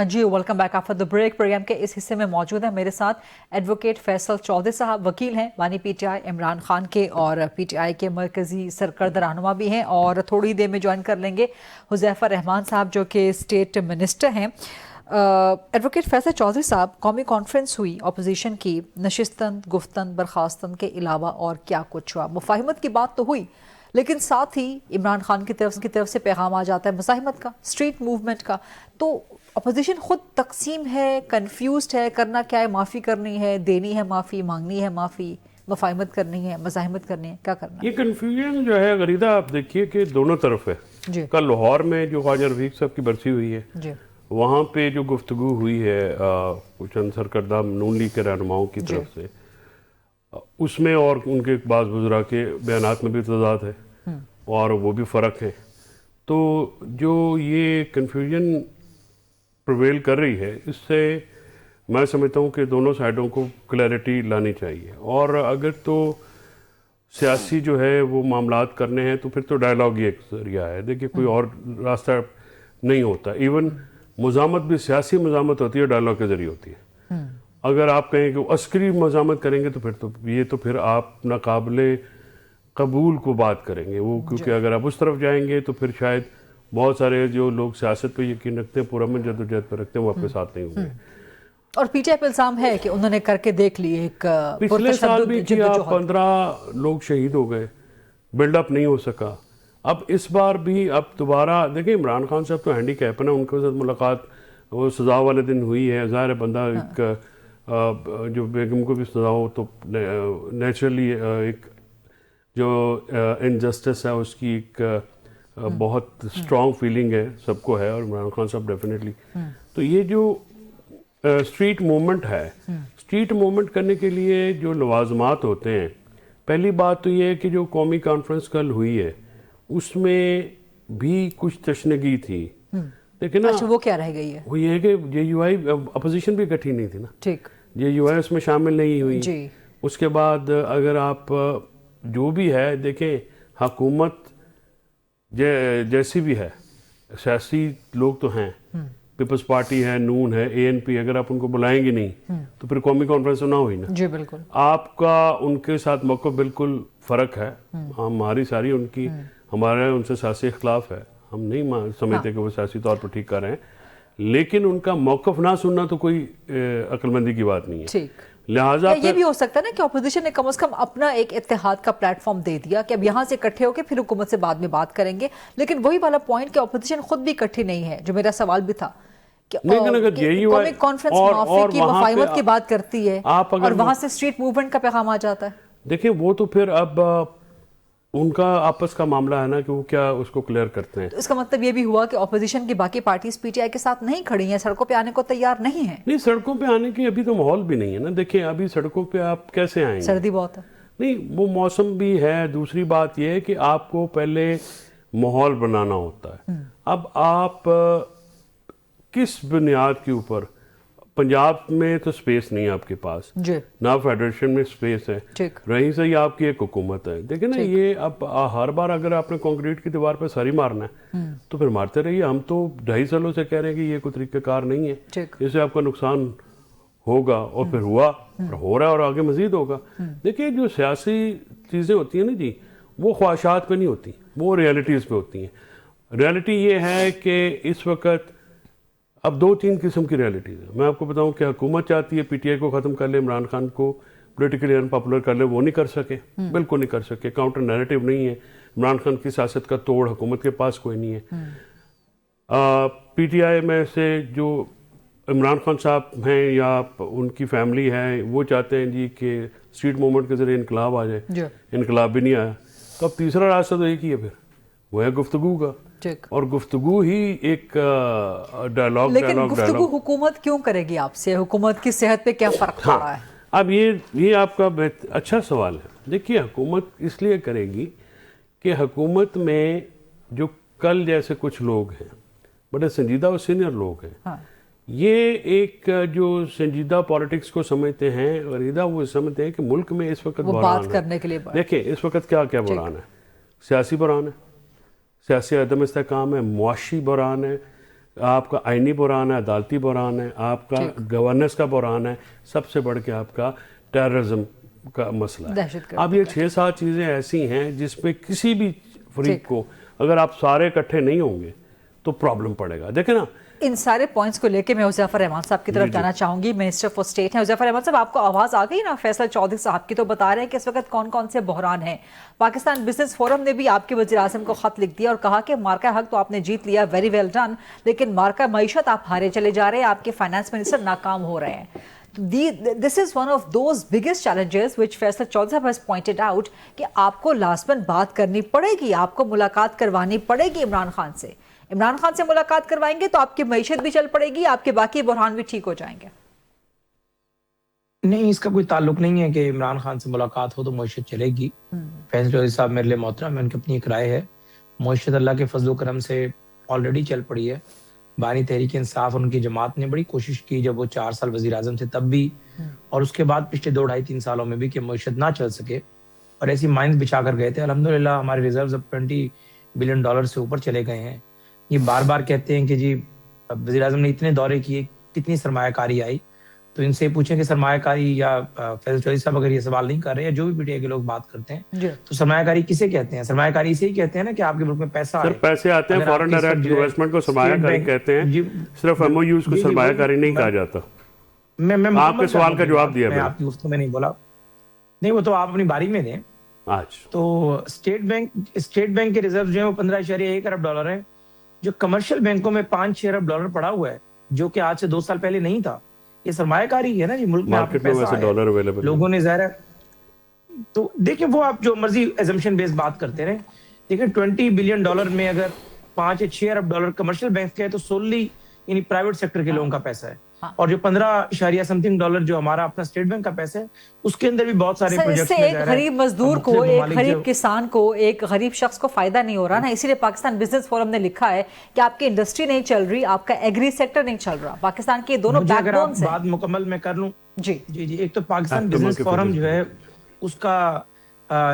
जी welcome back after the break. Programme के इस हिस्से में मौजूद है मेरे साथ एडवोकेट फैसल चौधरी साहब, वकील हैं, बानी पीटीआई इमरान खान के और पीटीआई के मरकजी सरकर्द रहनुमा भी हैं, और थोड़ी देर में ज्वाइन कर लेंगे हुज़ैफा रहमान साहब जो कि स्टेट मिनिस्टर हैं। एडवोकेट फैसल चौधरी साहब, कौमी कॉन्फ्रेंस हुई अपोजिशन की, नशिस्तन, गुफ्तन, बर्खास्तन के अलावा और क्या कुछ हुआ? मुफाहिमत की बात तो हुई, लेकिन साथ ही इमरान खान की तरफ से पैगाम आ जाता है मुज़ाहिमत का, स्ट्रीट मूवमेंट का। तो अपोजिशन खुद तकसीम है, कंफ्यूज्ड है, करना क्या है? माफ़ी करनी है, देनी है माफ़ी, मांगनी है माफ़ी, मुफाहिमत करनी है, मुज़ाहिमत करनी है, क्या करना? ये कन्फ्यूजन जो है गरीदा, आप देखिए कि दोनों तरफ है। कल लाहौर में जो ख्वाजा रफीक साहब की बरसी हुई है, वहाँ पे जो गुफ्तगू हुई है चंद सरकर्दा नून लीग के रहनुमाओं की तरफ से, उसमें और उनके बाज़ बुज़ुर्ग के बयानात में भी तज़ाद है और वो भी फ़र्क है। तो जो ये कन्फ्यूजन प्रिवेल कर रही है, इससे मैं समझता हूँ कि दोनों साइडों को क्लैरिटी लानी चाहिए। और अगर तो सियासी जो है वो मामलात करने हैं तो फिर तो डायलॉग ही एक जरिया है। देखिए, कोई और रास्ता नहीं होता। इवन मुज़ामत भी सियासी मुज़ामत होती है, डायलॉग के जरिए होती है। अगर आप कहें कि अस्करी मुज़ामत करेंगे तो फिर आप नाकाबिले कबूल को बात करेंगे वो, क्योंकि अगर आप उस तरफ जाएंगे तो फिर शायद बहुत सारे जो लोग सियासत पे यकीन रखते हैं, पुरअमन जदोजहद पे रखते हैं, वो आपके साथ नहीं होंगे। और पीटीआई पे इल्जाम है कि उन्होंने करके देख ली एक पिछले साल भी किया, 15 लोग शहीद हो गए, बिल्डअप नहीं हो सका। अब इस बार भी अब दोबारा देखिए, इमरान खान साहब तो हैंडीकैप है ना, उनके साथ मुलाकात वो सजा वाले दिन हुई है। ज़ाहिर है बंदा एक जो बेगम को भी सजा हो तो नेचुरली एक जो इनजस्टिस है उसकी एक बहुत स्ट्रॉन्ग फीलिंग है, सबको है, और इमरान खान साहब डेफिनेटली। तो ये जो स्ट्रीट मूवमेंट है, स्ट्रीट मूवमेंट करने के लिए जो लवाजमात होते हैं, पहली बात तो ये है कि जो कौमी कॉन्फ्रेंस कल हुई है उसमें भी कुछ तशनगी थी, लेकिन ना वो क्या रह गई है? वो ये है कि JUI अपोजिशन भी इकट्ठी नहीं थी ना, ठीक, JUI उसमें शामिल नहीं हुई जी। उसके बाद अगर आप जो भी है देखें, हुकूमत जैसी भी है, सियासी लोग तो हैं, पीपल्स पार्टी है, नून है, ANP, अगर आप उनको बुलाएंगे नहीं तो फिर कौमी कॉन्फ्रेंस ना हुई ना जी। बिल्कुल, आपका उनके साथ मौक़िफ़ बिल्कुल फ़र्क है। हमारी सारी उनकी हमारे उनसे सियासी इख्तिलाफ है, हम नहीं समझते कि वो सियासी तौर पर ठीक कर रहे हैं, लेकिन उनका मौक़िफ़ ना सुनना तो कोई अक्लमंदी की बात नहीं है। लिहाजा ये भी हो सकता है ना कि अपोजिशन ने कम से कम अपना एक इत्तेहाद का प्लेटफॉर्म दे दिया कि अब यहाँ से इकट्ठे होकर फिर हुकूमत से बाद में बात करेंगे, लेकिन वही वाला पॉइंट कि अपोजिशन खुद भी इकट्ठी नहीं है। जो मेरा सवाल भी था लेकिन अगर यही हुआ कॉमिक कॉन्फ्रेंस माफी की मफाहिमत की बात करती है और वहां से स्ट्रीट मूवमेंट का पैगाम आ जाता है। देखिए वो तो फिर अब उनका आपस का मामला है ना कि वो क्या उसको क्लियर करते हैं। तो इसका मतलब ये भी हुआ कि ऑपोजिशन की बाकी पार्टीज पीटीआई के साथ नहीं खड़ी हैं, सड़कों पे आने को तैयार नहीं है। नहीं, सड़कों पे आने की अभी तो माहौल भी नहीं है ना। देखिए अभी सड़कों पे आप कैसे आएंगे, सर्दी बहुत है। नहीं वो मौसम भी है, दूसरी बात ये है कि आपको पहले माहौल बनाना होता है। अब आप किस बुनियाद के ऊपर, पंजाब में तो स्पेस नहीं है आपके पास जी, ना फेडरेशन में स्पेस है, ठीक, रही से ही आपकी एक हुकूमत है। देखिए ना ये अब हर बार अगर आपने कंक्रीट की दीवार पर सरी मारना है तो फिर मारते रहिए। हम तो 2.5 सालों से कह रहे हैं कि ये कोई तरीक़ाकार नहीं है, ठीक, इससे आपका नुकसान होगा और फिर हुआ और हो रहा है और आगे मजीद होगा। देखिए जो सियासी चीज़ें होती हैं ना जी, वो ख्वाहिशात पे नहीं होती, वो रियलिटीज़ पे होती हैं। रियलिटी ये है कि इस वक्त अब 2-3 किस्म की रियलिटीज़ है। मैं आपको बताऊं कि हुकूमत चाहती है पीटीआई को ख़त्म कर ले, इमरान खान को पोलिटिकली अनपॉपुलर कर ले, वो नहीं कर सके, बिल्कुल नहीं कर सके। काउंटर नैरेटिव नहीं है, इमरान खान की सियासत का तोड़ हुकूमत के पास कोई नहीं है। पीटीआई में से जो इमरान खान साहब हैं या उनकी फैमिली है, वो चाहते हैं जी कि स्ट्रीट मूवमेंट के ज़रिए इनकलाब आ जाए, इनकलाब भी नहीं आया। तो अब तीसरा रास्ता तो एक ही है, फिर वो है गुफ्तगू का, और गुफ्तगू ही एक डायलॉग। लेकिन गुफ्तगू हुकूमत क्यों करेगी आपसे? हुकूमत की सेहत पे क्या फर्क पड़ रहा है? अब ये आपका अच्छा सवाल है। देखिए हुकूमत इसलिए करेगी कि हुकूमत में जो कल जैसे कुछ लोग हैं, बड़े संजीदा और सीनियर लोग हैं, हाँ, ये एक जो संजीदा पॉलिटिक्स को समझते हैं और इधर वो समझते हैं कि मुल्क में इस वक्त बात करने के लिए। देखिए इस वक्त क्या क्या बुरान है, सियासी बुरान है, सियासी अदम इस्तेहकाम है, मुआशी बुरान है, आपका आइनी बुरान है, अदालती बुरान है, आपका गवर्नेंस का बुरान है, सबसे बढ़ के आपका टेररिज्म का मसला है। अब ये 6-7 चीज़ें ऐसी हैं जिसपे किसी भी फरीक को अगर आप सारे इकट्ठे नहीं होंगे तो प्रॉब्लम पड़ेगा। देखें ना, इन सारे पॉइंट्स को लेके मैं हुज़ैफर रहमान साहब की तरफ जाना चाहूंगी। मिनिस्टर फॉर स्टेट हैं हुज़ैफर रहमान साहब, आपको आवाज़ आ गई ना फैसल चौधरी साहब की? तो बता रहे हैं कि इस वक्त कौन कौन से बहरान हैं। पाकिस्तान बिजनेस फोरम ने भी आपके वज़ीर आज़म को ख़त लिख दिया और कहा कि मार्का हक तो आपने जीत लिया, वेरी वेल डन, लेकिन मार्का मईशत आप हारे चले जा रहे हैं, आपके फाइनेंस मिनिस्टर नाकाम हो रहे हैं। This is one of those biggest challenges which Faisal Chaudhry साहब has pointed out कि आपको लाजमन बात करनी पड़ेगी, आपको मुलाकात करवानी पड़ेगी इमरान खान से। इमरान खान से मुलाकात करवाएंगे तो आपकी मईशत भी चल पड़ेगी, आपके बाकी बुरहान भी ठीक हो जाएंगे। नहीं, इसका कोई ताल्लुक नहीं है कि इमरान खान से मुलाकात हो तो मईशत चलेगी। फैसल चौधरी साहब मेरे लिए मोहतरम है, उनकी अपनी एक राय है। मईशत अल्लाह के फजल करम से ऑलरेडी चल पड़ी है। बानी तहरीक इंसाफ और उनकी जमात ने बड़ी कोशिश की जब वो 4 साल वजीर आजम थे तब भी, और उसके बाद पिछले 2-2.5-3 सालों में भी, कि मईशत ना चल सके, और ऐसी माइंस बिछा कर गए थे। अल्हम्दुलिल्लाह हमारे रिजर्व्स अब $20 बिलियन से ऊपर चले गए हैं। ये बार बार कहते हैं कि जी वज़ीर आज़म ने इतने दौरे किए, कितनी सरमायाकारी आई, तो इनसे पूछें कि सरमायाकारी, या फैसल चौधरी साहब अगर ये सवाल नहीं कर रहे, या जो भी पीटीआई के लोग बात करते हैं, तो सरमायाकारी किसे कहते हैं? सरमायाकारी इसे ही कहते हैं ना कि आपके मुल्क में पैसा आए, पैसे आते हैं, फॉरेन डायरेक्ट इन्वेस्टमेंट को सरमायाकारी कहते हैं, सिर्फ एमओयूज को सरमायाकारी नहीं कहा जाता। मैं आपके सवाल का जवाब दिया, मैं आपकी गुफ्तगू में नहीं बोला, नहीं वो तो आप अपनी बारी में दें। आज तो स्टेट बैंक के रिजर्व जो है वो $15.1 अरब है, जो कमर्शियल बैंकों में $5-6 अरब पड़ा हुआ है, जो कि आज से 2 साल पहले नहीं था। ये सरमायाकारी है ना जी, मुल्क में आपके पैसा डॉलर अवेलेबल, लोगों ने ज़ाहिर है। तो देखिए वो आप जो मर्जी एजम्पशन बेस्ड बात करते रहे, देखिए $20 बिलियन में अगर $5 या $6 अरब कमर्शियल बैंक के है तो सोली यानी प्राइवेट सेक्टर के लोगों का पैसा है। और जो $15.something जो हमारा अपना स्टेट बैंक का पैसा है, उसके अंदर भी बहुत सारे प्रोजेक्ट्स में एक गरीब मजदूर को, एक गरीब किसान को, एक गरीब शख्स को फायदा नहीं हो रहा ना। इसीलिए पाकिस्तान बिजनेस फोरम ने लिखा है कि आपकी इंडस्ट्री नहीं चल रही, आपका एग्री सेक्टर नहीं चल रहा। पाकिस्तान के दोनों बैकबोन्स हैं। बात मुकम्मल मैं कर लूं जी जी जी। एक तो पाकिस्तान बिजनेस फोरम जो है उसका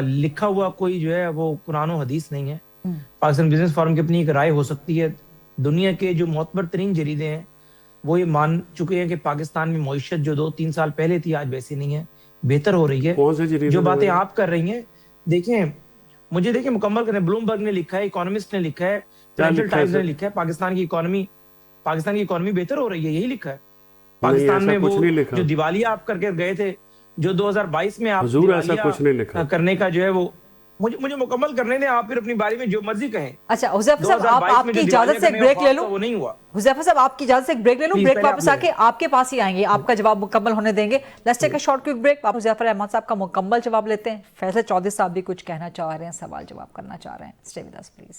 लिखा हुआ कोई जो है वो कुरान और हदीस नहीं है। पाकिस्तान बिजनेस फोरम की अपनी एक राय हो सकती है। दुनिया के जो मोतबर तरीन जरीदे हैं वो ये मान चुके हैं कि पाकिस्तान में मईशत जो 2-3 साल पहले थी आज वैसी नहीं है, बेहतर हो रही है। जो बातें आप कर रही हैं, देखें मुझे देखिए मुकम्मल करें, ब्लूमबर्ग ने लिखा है, इकोनॉमिस्ट ने लिखा है, फाइनेंशियल टाइम्स ने लिखा है, पाकिस्तान की इकोनॉमी बेहतर हो रही है, यही लिखा है। पाकिस्तान में वो जो दिवालिया आप करके गए थे, जो 2022 में आप ऐसा कुछ नहीं लिखा करने का जो है वो मुझे मुकम्मल करने दें, आप फिर अपनी बारी में जो मर्जी कहें। अच्छा हुज़ैफा साहब, आपकी इजाजत से एक ब्रेक ले लूं। वो नहीं हुआ। हुज़ैफा साहब, आपकी इजाजत से एक ब्रेक ले लूं, ब्रेक वापस आके आपके पास ही आएंगे, आपका जवाब मुकम्मल होने देंगे। Let's take a short quick break. आप हुज़ैफा रहमान साहब का मुकम्मल जवाब लेते हैं, फैसल चौधरी साहब भी कुछ कहना चाह रहे हैं, सवाल जवाब करना चाह रहे हैं। Stay with us please.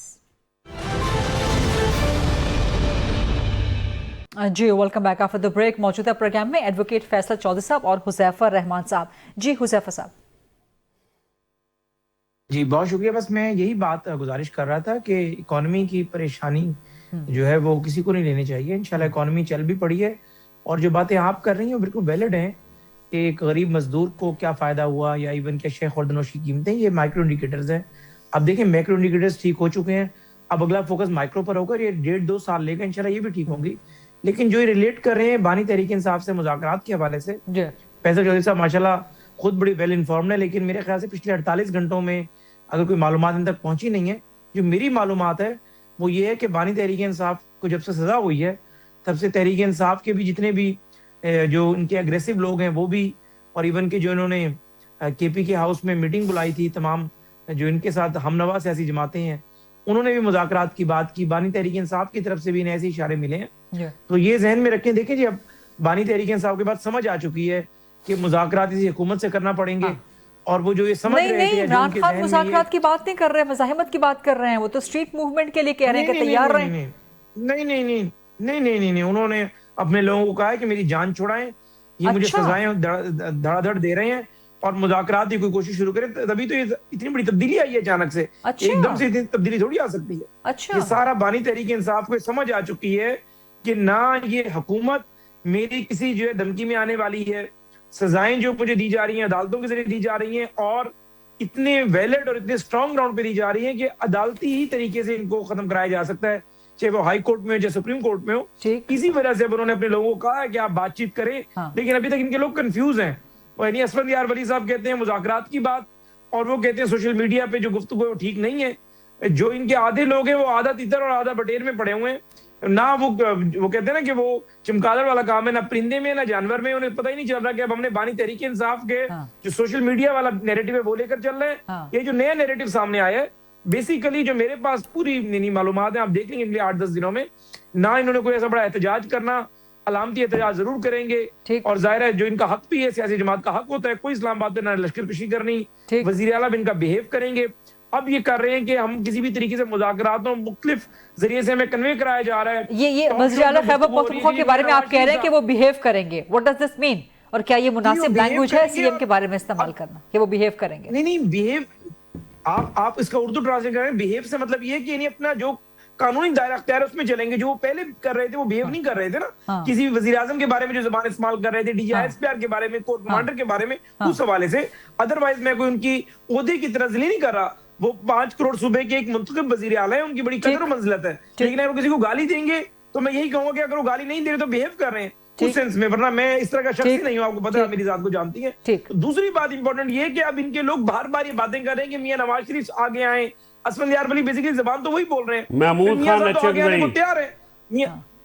जी welcome back after the break. मौजूदा प्रोग्राम में एडवोकेट फैसल चौधरी साहब और हुज़ैफा रहमान साहब। जी हुज़ैफा साहब। जी बहुत शुक्रिया। बस मैं यही बात गुजारिश कर रहा था कि इकोनॉमी की परेशानी जो है वो किसी को नहीं लेनी चाहिए। इंशाल्लाह इकोनॉमी चल भी पड़ी है, और जो बातें आप कर रही हैं वो बिल्कुल वैलिड हैं कि एक गरीब मजदूर को क्या फायदा हुआ, या इवन के शेख खुर्दनोश की कीमतें, ये माइक्रो इंडिकेटर्स हैं। अब देखिए मैक्रो इंडिकेटर्स ठीक हो चुके हैं, अब अगला फोकस माइक्रो पर होकर, ये 1.5-2 साल लेगा, इंशाल्लाह ये भी ठीक होंगी। लेकिन जो ये रिलेट कर रहे हैं बानी तहरीक इंसाफ से मुज़ाकरात के हवाले से, फैसल चौधरी साहब माशाल्लाह खुद बड़ी वेल इन्फॉर्म्ड है, लेकिन मेरे ख्याल से पिछले 48 घंटों में अगर कोई मालूमात इन तक पहुंची नहीं है। जो मेरी मालूमात है वो ये है कि बानी तहरीक इंसाफ को जब से सजा हुई है तब से तहरीक इंसाफ के भी जितने भी जो इनके अग्रेसिव लोग हैं वो भी, और इवन के जो इन्होंने केपी के हाउस में मीटिंग बुलाई थी, तमाम जो इनके साथ हमनवा सियासी जमातें हैं, उन्होंने भी मुज़ाकरात की बात की। बानी तहरीक इंसाफ की तरफ से भी इन्हें ऐसे इशारे मिले हैं। तो ये जहन में रखें। देखें जी, अब बानी तहरीक इंसाफ के बाद समझ आ चुकी है कि मुज़ाकरात इसी हुकूमत से करना पड़ेंगे। और वो जो ये समझ रहे थे, नहीं, इमरान खान मुज़ाकरात की बात नहीं कर रहे हैं, मज़ाहिमत की बात कर रहे हैं। वो तो स्ट्रीट मूवमेंट के लिए कह रहे हैं कि तैयार रहें। नहीं, उन्होंने अपने लोगों को कहा है कि मेरी जान छुड़ाएं, ये मुझे सजाएं धड़ाधड़ दे रहे हैं, और मुज़ाकरात की कोई कोशिश शुरू करें। तभी तो ये इतनी बड़ी तब्दीली आई है अचानक से। एकदम से इतनी तब्दीली थोड़ी आ सकती है। ये सारा बानी तहरीक इंसाफ को समझ आ चुकी है कि ना ये हुकूमत मेरी किसी जो है धमकी में आने वाली है, सजाएं जो मुझे दी जा रही हैं अदालतों के जरिए दी जा रही हैं, और इतने वैलिड और इतने स्ट्रॉन्ग ग्राउंड पे दी जा रही हैं कि अदालती ही तरीके से इनको खत्म कराया जा सकता है, चाहे वो हाई कोर्ट में हो चाहे सुप्रीम कोर्ट में हो। इसी वजह से उन्होंने अपने लोगों को कहा है कि आप बातचीत करें। लेकिन अभी तक इनके लोग कंफ्यूज हैं। यानी असफंदियार वली साहब कहते हैं मुज़ाकरात की बात, और वो कहते हैं सोशल मीडिया पे जो गुफ्तगू है वो ठीक नहीं है। जो इनके आधे लोग हैं वो आधा तितर और आधा बटेर में पड़े हुए हैं ना। वो कहते हैं ना कि वो चमगादड़ वाला काम है, ना परिंदे में ना जानवर में। उन्हें पता ही नहीं चल रहा कि अब हमने बानी तहरीक इंसाफ के जो सोशल मीडिया वाला नैरेटिव है वो लेकर चल रहे हैं। ये जो नया नैरेटिव सामने आया है, बेसिकली जो मेरे पास पूरी मालूमात है, आप देख लेंगे 8-10 दिनों में, ना इन्होंने कोई ऐसा बड़ा एहतजाज करना, अलामती एहतजाज जरूर करेंगे। और जाहिर है जो इनका हक भी है, सियासी जमात का हक होता है, कोई इस्लामाबाद में ना लश्कर कशी करनी, वजीर आला भी इनका बिहेव करेंगे। अब ये कर रहे हैं कि हम किसी भी तरीके से मुज़ाकरातों मुख्तलिफ जरिए से हमें कन्वे कराया जा रहा है। ये वज़ीर आला खैबर पख्तूनख्वा के बारे में आप कह रहे हैं कि वो बिहेव करेंगे। What does this mean? और क्या ये मुनासिब लैंग्वेज है सीएम के बारे में इस्तेमाल करना कि वो बिहेव करेंगे? नहीं, बिहेव आप इसका उर्दू ट्रांसलेट करें। बिहेव से मतलब ये है कि अपना जो कानूनी दायरा अख्तियार है उसमें चलेंगे। जो वो पहले कर रहे थे वो बिहेव नहीं कर रहे थे ना। किसी भी वजीर आजम के बारे में जो जुबान इस्तेमाल कर रहे थे, DGISPR के बारे में, कोर कमांडर के बारे में, उस हवाले से। अदरवाइज मैं कोई उनकी ओहदे की तरजली नहीं कर रहा। वो 5 करोड़ सूबे के एक मुंतखब वजीर आला है, उनकी बड़ी कदर और मंजिलत है। लेकिन अगर किसी को गाली देंगे तो मैं यही कहूंगा कि अगर वो गाली नहीं दे रहे तो बिहेव कर रहे हैं उस सेंस में, वरना मैं इस तरह का शख्स ही नहीं हूं। आपको पता है, मेरी जात को जानती है। तो दूसरी बात इंपॉर्टेंट ये है कि अब इनके लोग बार बार ये बातें कर रहे हैं कि मियां नवाज शरीफ आगे आए। असफंदियार वली बेसिकली जबान तो वही बोल रहे हैं। महमूद खान अचकज़ई को तैयार है।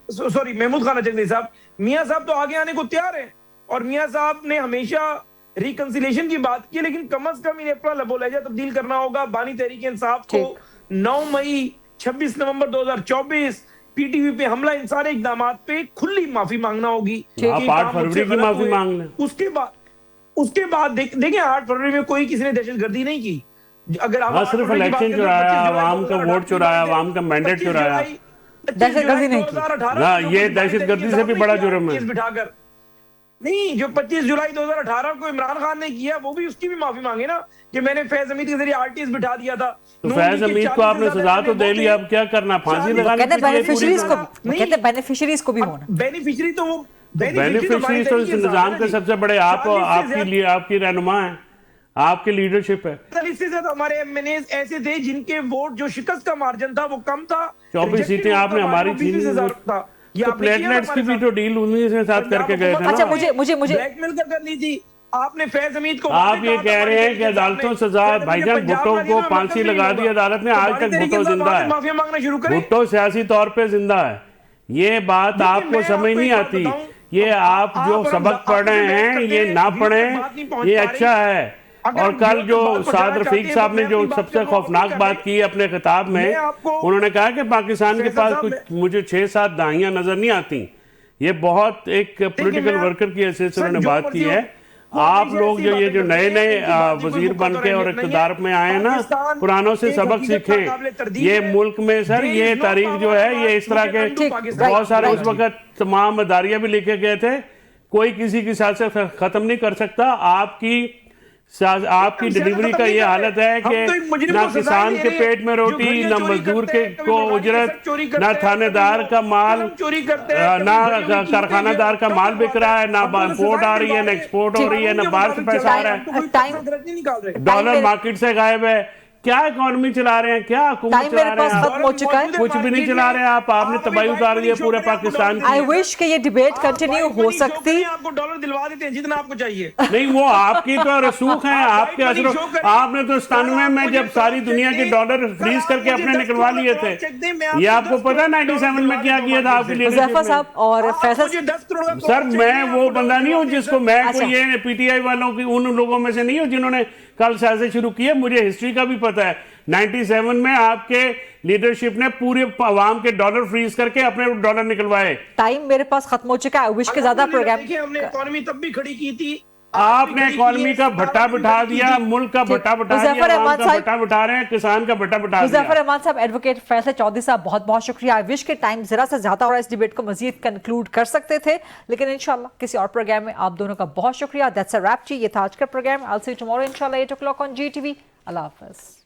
सॉरी, महमूद खान अचकज़ई साहब, मियां साहब तो आगे आने को तैयार है। और मियां साहब ने हमेशा रिकंसिलेशन की बात की, लेकिन कम अज कम इन्हें अपना लबो लहजा तब्दील करना होगा। बानी तहरीक इंसाफ को 9 मई, 26 नवंबर 2024 PTV पे हमला, इन सारे इकदाम पे खुली माफी मांगना होगी। 8 फरवरी की माफी मांग लें। उसके बाद देखिए 8 फरवरी में कोई किसी ने दहशतगर्दी नहीं की। अगर आप सिर्फ इलेक्शन चुराया, आवाम का वोट चुराया, आवाम का मैंडेट चुराया, दहशतगर्दी नहीं की ना। ये दहशतगर्दी से भी बड़ा जुर्म है। बिठाकर नहीं, जो 25 जुलाई 2018 को इमरान खान ने किया, वो भी उसकी भी माफी मांगे ना कि मैंने फैज हमीद के जरिए RTS बिठा दिया था। तो फैज हमीद को आपने सजा तो दे ली, अब क्या करना? फांसी लगाने? बेनिफिशियरीज को भी होना। बेनिफिशियरी तो वो बेनिफिशियरी तो इस निजाम के सबसे बड़े आपकी रहनुमा है, आपकी लीडरशिप है। इससे ज्यादा हमारे MNAs ऐसे थे जिनके वोट जो शिकस्त का मार्जिन था वो कम था। 24 सीटें आपने हमारी छीनी। तो प्लेटलेट्स की भी तो डील उन्हीं से साथ करके गए थे ना। अच्छा, मुझे ब्लैकमेल कर ली थी आपने फैज हमीद को। आप ये कह रहे हैं कि अदालतों सजा, भाईजान भुट्टो को फांसी लगा दी अदालत ने, आज तक भुट्टो जिंदा है। माफी मांगना शुरू करें। भुट्टो सियासी तौर पे जिंदा है। ये बात आपको समझ नहीं आती। ये आप जो सबक पढ़ रहे हैं ये ना पढ़ें, ये अच्छा है। اور کل جو سعد رفیق صاحب نے جو سب سے خوفناک بات کی اپنے خطاب میں، انہوں نے کہا کہ پاکستان کے پاس کچھ مجھے 6-7 دہائیاں نظر نہیں آتی. یہ بہت ایک پولیٹیکل ورکر کی حیثیت سے انہوں نے بات کی ہے. آپ لوگ یہ جو نئے وزیر بن کے اور اقتدار میں آئے نا، پرانوں سے سبق سیکھیں. یہ ملک میں سر یہ تاریخ جو ہے یہ اس طرح کے بہت سارے اس وقت تمام اداریاں بھی لکھے گئے تھے، کوئی کسی کی ساتھ سے ختم نہیں کر سکتا. آپ کی ڈیلیوری کا یہ حالت ہے کہ نہ کسان کے پیٹ میں روٹی، نہ مزدور کو اجرت، نہ تھانے دار کا مال، نہ کارخانہ دار کا مال بک رہا ہے، نہ امپورٹ آ رہی ہے، نہ ایکسپورٹ ہو رہی ہے، نہ باہر سے پیسہ آ رہا ہے. ڈالر مارکیٹ سے غائب ہے. کیا اکانومی چلا رہے ہیں؟ کیا حکومت چلا رہے ہیں؟ کچھ بھی نہیں چلا رہے ہیں آپ نے تباہی اتار دی ہے پورے پاکستان کی. I wish کہ یہ ڈیبیٹ کنٹینیو ہو سکتی. آپ کو ڈالر دلوا دیتے ہیں جتنا آپ کو چاہیے. نہیں، وہ آپ کی تو رسوخ ہیں، آپ کے اثر. آپ نے تو 97 میں جب ساری دنیا کے ڈالر فریز کر کے اپنے نکلوا لیے تھے، یہ آپ کو پتا 97 میں کیا کیا تھا آپ کے لیے. حذیفہ صاحب اور فیصل سر، میں وہ بندہ نہیں ہوں جس کو میں کوئی یہ پی ٹی آئی والوں کی ان لوگوں میں سے نہیں ہوں جنہوں نے کل سیاست شروع کی ہے. مجھے ہسٹری کا بھی پتا ہے. 97 میں آپ کے لیڈرشپ نے پورے عوام کے ڈالر فریز کر کے اپنے ڈالر نکلوائے. ٹائم میرے پاس ختم ہو چکا ہے. وش کے زیادہ پروگرام ہم نے اکانومی تب بھی کھڑی کی تھی. آپ نے اکانومی کا بھٹا بٹھا دیا، ملک کا بھٹا بٹھا دیا، عوام کا بھٹا بٹھا رہے ہیں، کسان کا بھٹا بٹھا دیا. مظفر احمد صاحب، ایڈوکیٹ فیصل چودھری صاحب، بہت بہت شکریہ. آئی وش کے ٹائم ذرا سے زیادہ اور اس ڈیبیٹ کو مزید کنکلوڈ کر سکتے تھے، لیکن انشاءاللہ کسی اور پروگرام میں آپ دونوں کا بہت شکریہ. دیٹس اے ریپ جی. یہ تھا آج کا programme. I'll see you tomorrow انشاءاللہ 8 o'clock on GTV. اللہ حافظ.